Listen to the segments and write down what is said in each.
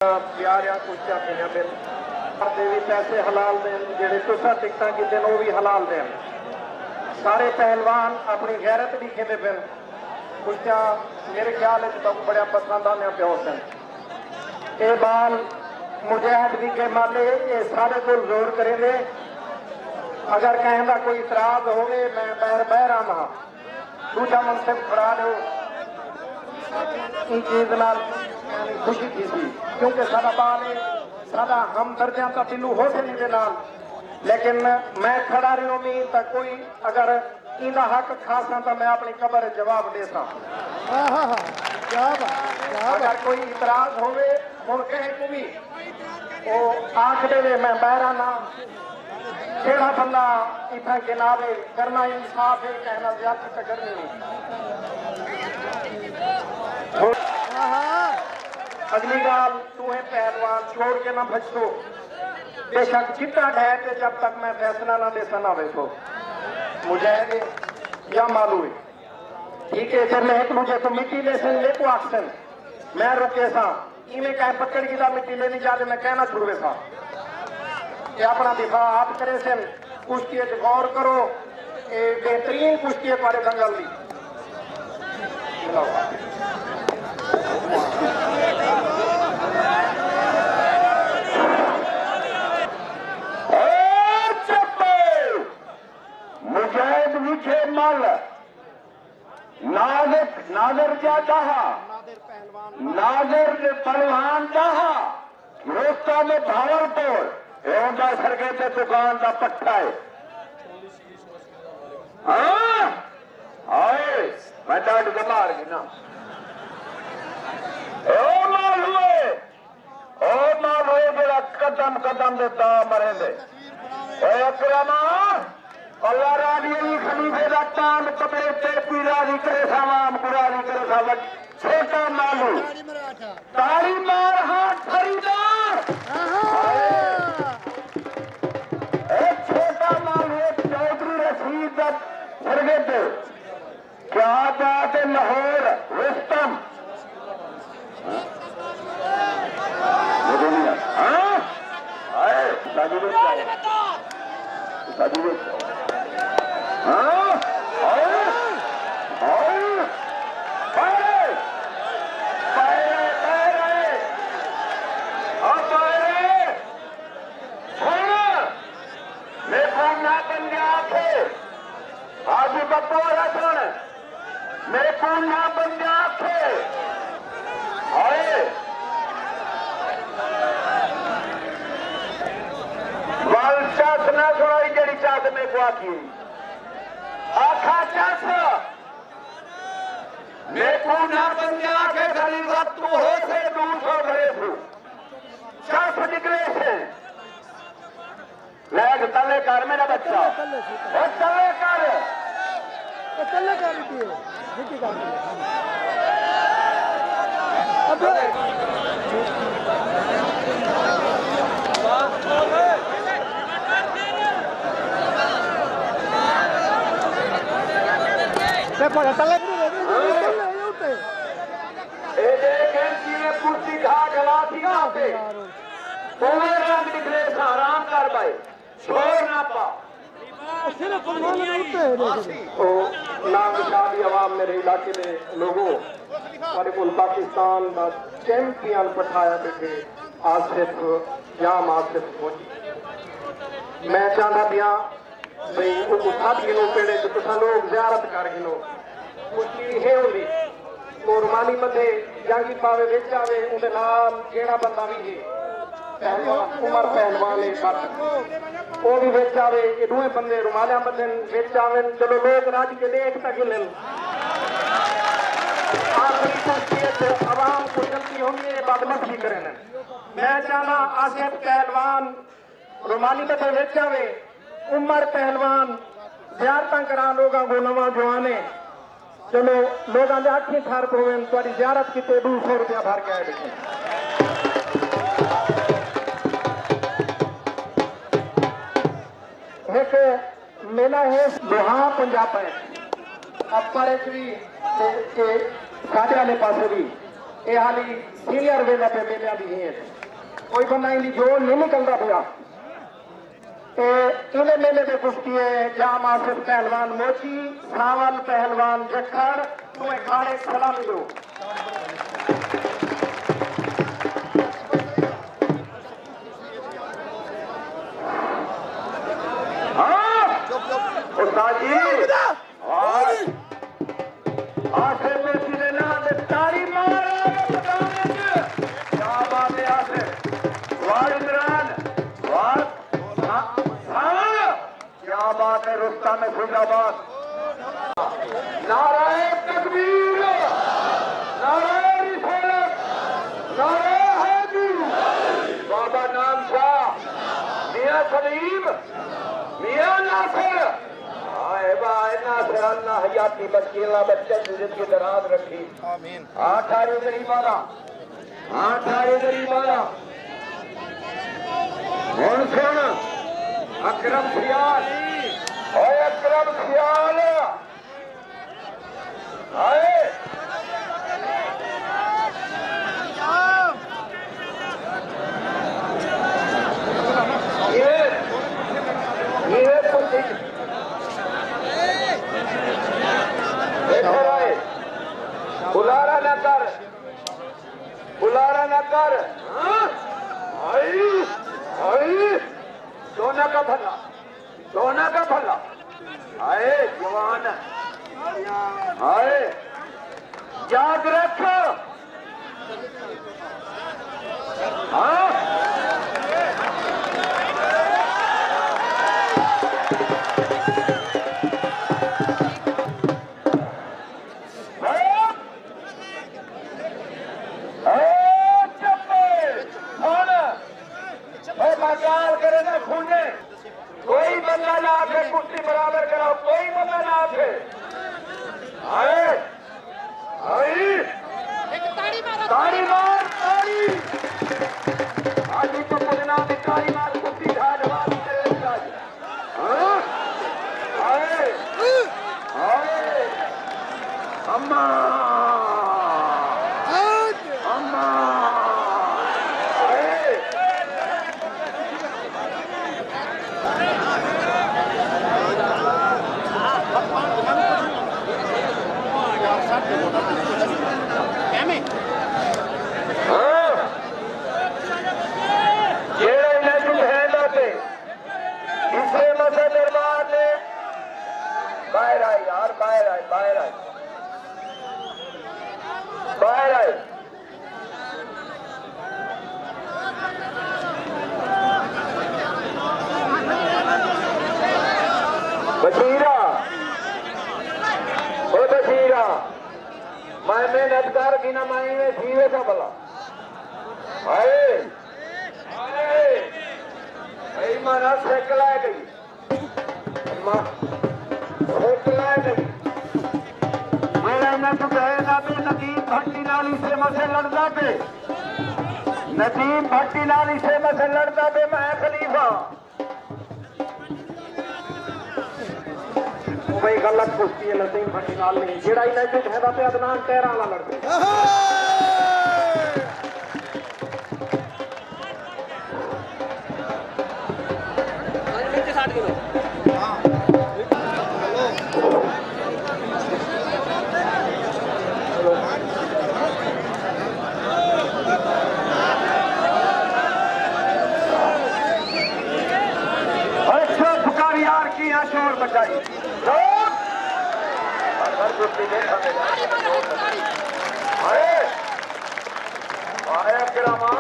प्यारिया कुछ आखियां बिल भी पैसे हलाल देन जेडे तुसा टिकटां कीते वो भी हलाल देन। सारे पहलवान अपनी गैरत भी खेदे फिर कुछ मेरे ख्याल तो बड़ा पसंद आने पे होते ये बाल मुजाहिद भी के माले ये सारे को जोर करेंगे। अगर कहें का कोई इतराज हो मैं बहर आना दूजा मुनसिफ खड़ा लो इन चीज नाल खुशी की थी क्योंकि सारा बाल सारा हम दर्जा का दिलू हो से नहीं नाल लेकिन मैं खड़ा रही उम्मीद तक कोई अगर इनका हक खासा तो मैं अपनी कबर जवाब दे सा। अगर कोई इतराज होवे हुण कहे को भी वो आख दे मैं बहरा ना केड़ा बंदा इतना गिनावे करना इंसाफ है कहना ज्यादा तो करनी नहीं। अगली गाल तू है पहलवान छोड़ के ना भजतो बेशक चिट्टा है जब तक मैं फैसला ना दे सना वेखो मुझे या मालूम है ठीक है चल एक मुझे तो मिट्टी ले सन ले को आक्सन मैं रुके सा इमें कह पकड़ की दा मिट्टी लेनी जाते मैं कहना छुड़वे सा ये अपना दिफा आप करे सन कुश्ती गौर करो ये बेहतरीन कुश्ती पारे दंगल दी मुजाहिद विखे मल नादर जाता नादर पहलवान दहा रोस्ता में भावलपुर एवं सरके ते दुकान का पट्टा है। हाँ आए मैं डांड के मार गई ना ओ माल हुए जरा कदम कदम देता मरे दे अकरमा अल्लाह राजी खलीफे का तान कपड़े ते पीरारी करे सामान पुरारी करे सावट छोटा मालू ताली मार हाथ खरीदार छोटा मालू चौधरी रशीद सरगत क्या बात है लाहौर रुस्तम आजू बप्पो रखण मेरे को ना बन जाते चस ना सुनाई जड़ी चस में को आखी आखा चस मेरे को ना बन जाके खाली वक्त हो से 200 घरे थू चस निकले से लैग तले कर मेरा बच्चा तले कर कुर्सी खा गला रंग निकले आराम कर भाई छोड़ ना पा नामशादी अवाम मेरे इलाके में लोगों हमारे को पाकिस्तान का चैंपियन पठाया बैठे आसिफ जाम आसिफ फौजी मैं चाहता पिया भाई वो पेड़े तो लोग जियारत कर गिनो कुश्ती है होली तो रुमानी मध्य जंगी पावे बिच आवे उनके नाल जेड़ा बंदा भी है उमर पहलवान वो भी बिच आवे ये दूए बंदे रुमालिया बंदे बिच आवे चलो लोग राज के देख तक ले आखिरी कुश्ती आवाम को जल्दी होंगे बदमशी करें मैं चाहना आसिफ पहलवान रुमानी मध्य बिच आवे उमर पहलवान जियारत करा लोगों को नवा जवाने चलो लोगों के अखी ठर पवे थोड़ी जियारत की 200 रुपया भर के आए एक मेला है लोहा पंजाब है अपर भी साढ़े वाले पास भी ये हाली सीनियर वेले पे मेलिया भी है कोई बंदा इनकी जोड़ नहीं निकलता पिया इन्हें मेले पे कुश्ती है जाम आसिफ पहलवान मोची सावल पहलवान जखड़ तुम्हें खाने सलामी दो उस्ताद जी आसिफ मोची ने नाम तारी मारा क्या बात है आसिफ वाह इमरान वाह क्या बात है रुस्ता में फैजाबाद नाराए तकबीर नाराए रिसालत नाराए हैदर बाबा नाम शाह मियां सलीम मियां नासिर आए भाई नासिर अल्लाह हयाती बच्ची अल्लाह बच्चे जिंदगी दराज रखी आमीन आठारी गरीबाना हुन सुन अकरम ख्याल ओए अकरम ख्याल आए ये पुती आए बुलारा न कर आई सोना का भला आए जवान आए याद रख हाँ करे ना खूने कोई बंदा ना आके कुश्ती बराबर कराओ कोई बंदा ना आके आए ताड़ी मार ताड़ी आज तो पुदना में ताड़ी मार कुश्ती घाट वाली आए अम्मा बाहर आए बशीरा ओ बशीरा मैं मेहनत कर बिना माई में जीवे का भला आए माना साइकिल आ गई नदीम भट्टी नाली से मसे लड़ता पे नदीम भट्टी नाली से मसे लड़ता पे मैं खलीफा भाई गलत कुश्ती है नदीम भट्टी नाल नहीं जेड़ा यूनाइटेड है पे अदनान तेरा वाला लड़ते शोर बचाई आया गिरामा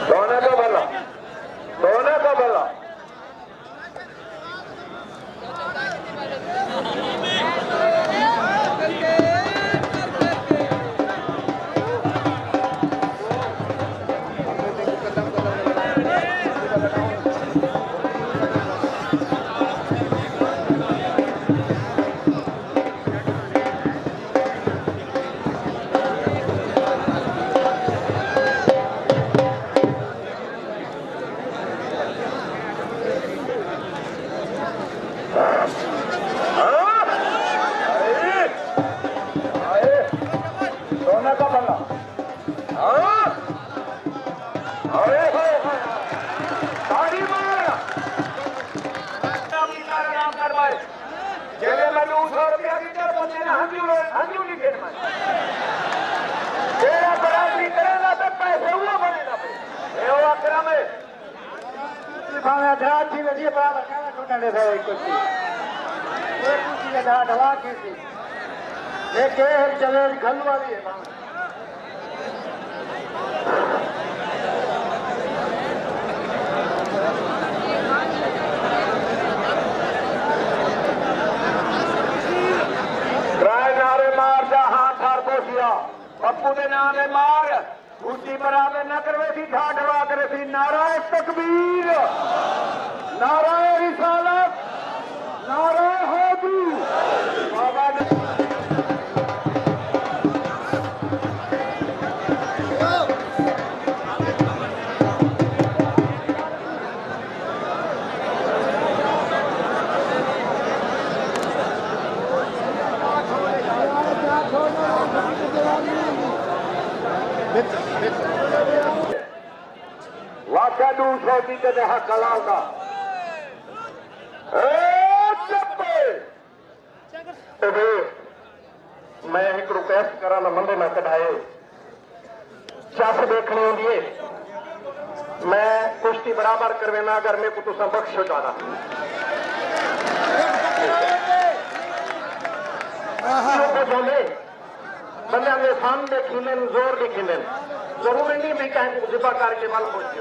सोने का भला हाजू नहीं खेल मैं तेरा बराबरी करेगा तो पैसे हुआ बनेगा ये वो अकरम है भावे अधरा थी वजी बराबर क्या टूटने दे कुछ एक कुछ के दा ढवा के थी लेके चले घल वाली है पप्पू के नाम है मार ऊंची बराबर न करवे थी ढाढवा करे थी नाराय तकबीर नाराय रिसालत नाराय हादी बाबा ने वाक़ा दूस होती तो देहा कलाओ का मैं एक रिक्वेस्ट करा न मंदे न कढ़ाए चस देखने लिए मैं कुश्ती बराबर करवेना अगर मेरे को तुसा बख्श हो जाना बंदे में फान देखी जोर देखी जरूरी नहीं भी कहीं जिबा करके माल पहुंचे